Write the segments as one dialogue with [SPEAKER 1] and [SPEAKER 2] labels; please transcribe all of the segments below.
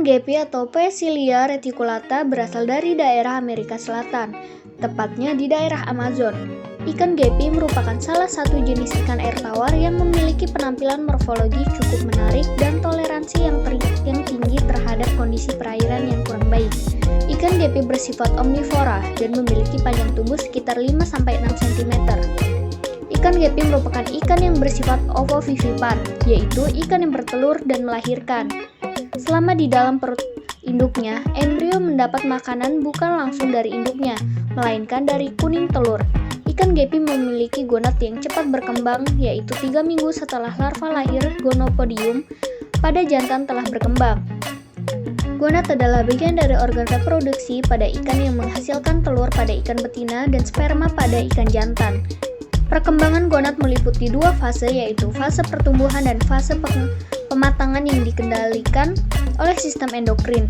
[SPEAKER 1] Ikan gepi atau Phacelia reticulata berasal dari daerah Amerika Selatan, tepatnya di daerah Amazon. Ikan gepi merupakan salah satu jenis ikan air tawar yang memiliki penampilan morfologi cukup menarik dan toleransi yang tinggi terhadap kondisi perairan yang kurang baik. Ikan gepi bersifat omnivora dan memiliki panjang tubuh sekitar 5-6 cm. Ikan gepi merupakan ikan yang bersifat ovovivipar, yaitu ikan yang bertelur dan melahirkan. Selama di dalam perut induknya, embrio mendapat makanan bukan langsung dari induknya, melainkan dari kuning telur. Ikan gepi memiliki gonad yang cepat berkembang, yaitu 3 minggu setelah larva lahir gonopodium pada jantan telah berkembang. Gonad adalah bagian dari organ reproduksi pada ikan yang menghasilkan telur pada ikan betina dan sperma pada ikan jantan. Perkembangan gonad meliputi 2 fase, yaitu fase pertumbuhan dan fase pematangan yang dikendalikan oleh sistem endokrin.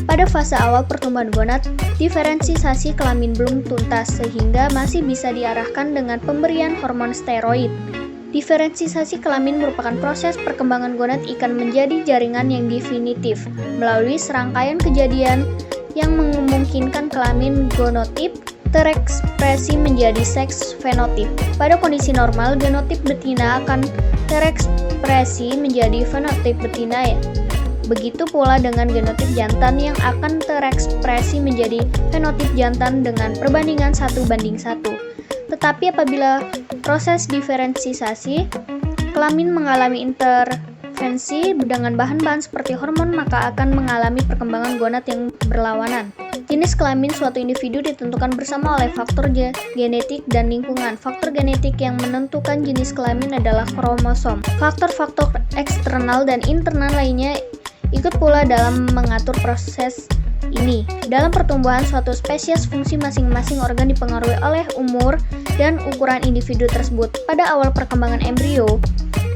[SPEAKER 1] Pada fase awal pertumbuhan gonad, diferensiasi kelamin belum tuntas sehingga masih bisa diarahkan dengan pemberian hormon steroid. Diferensiasi kelamin merupakan proses perkembangan gonad ikan menjadi jaringan yang definitif melalui serangkaian kejadian yang memungkinkan kelamin gonotip terekspresi menjadi seks fenotip. Pada kondisi normal, genotip betina akan terekspresi menjadi fenotip betina ya. Begitu pula dengan genotip jantan yang akan terekspresi menjadi fenotip jantan dengan perbandingan 1:1. Tetapi apabila proses diferensiasi kelamin mengalami intervensi dengan bahan-bahan seperti hormon, maka akan mengalami perkembangan gonad yang berlawanan. Jenis kelamin suatu individu ditentukan bersama oleh faktor genetik dan lingkungan. Faktor genetik yang menentukan jenis kelamin adalah kromosom. Faktor-faktor eksternal dan internal lainnya ikut pula dalam mengatur proses ini. Dalam pertumbuhan suatu spesies, fungsi masing-masing organ dipengaruhi oleh umur dan ukuran individu tersebut. Pada awal perkembangan embrio,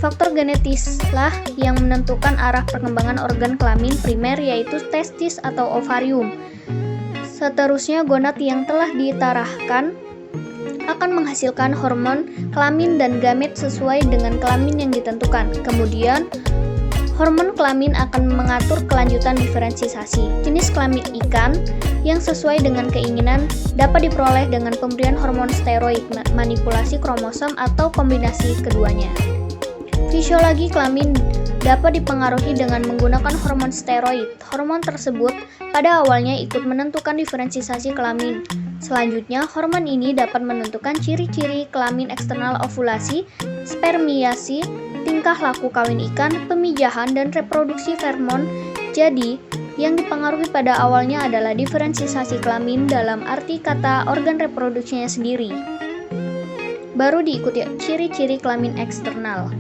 [SPEAKER 1] faktor genetislah yang menentukan arah perkembangan organ kelamin primer, yaitu testis atau ovarium. Seterusnya, gonad yang telah ditarahkan akan menghasilkan hormon kelamin dan gamet sesuai dengan kelamin yang ditentukan. Kemudian, hormon kelamin akan mengatur kelanjutan diferensiasi. Jenis kelamin ikan yang sesuai dengan keinginan dapat diperoleh dengan pemberian hormon steroid, manipulasi kromosom, atau kombinasi keduanya. Fisiologi kelamin dapat dipengaruhi dengan menggunakan hormon steroid. Hormon tersebut pada awalnya ikut menentukan diferensiasi kelamin. Selanjutnya, hormon ini dapat menentukan ciri-ciri kelamin eksternal ovulasi, spermiasi, tingkah laku kawin ikan, pemijahan, dan reproduksi fermon. Jadi, yang dipengaruhi pada awalnya adalah diferensiasi kelamin dalam arti kata organ reproduksinya sendiri. Baru diikuti ciri-ciri kelamin eksternal.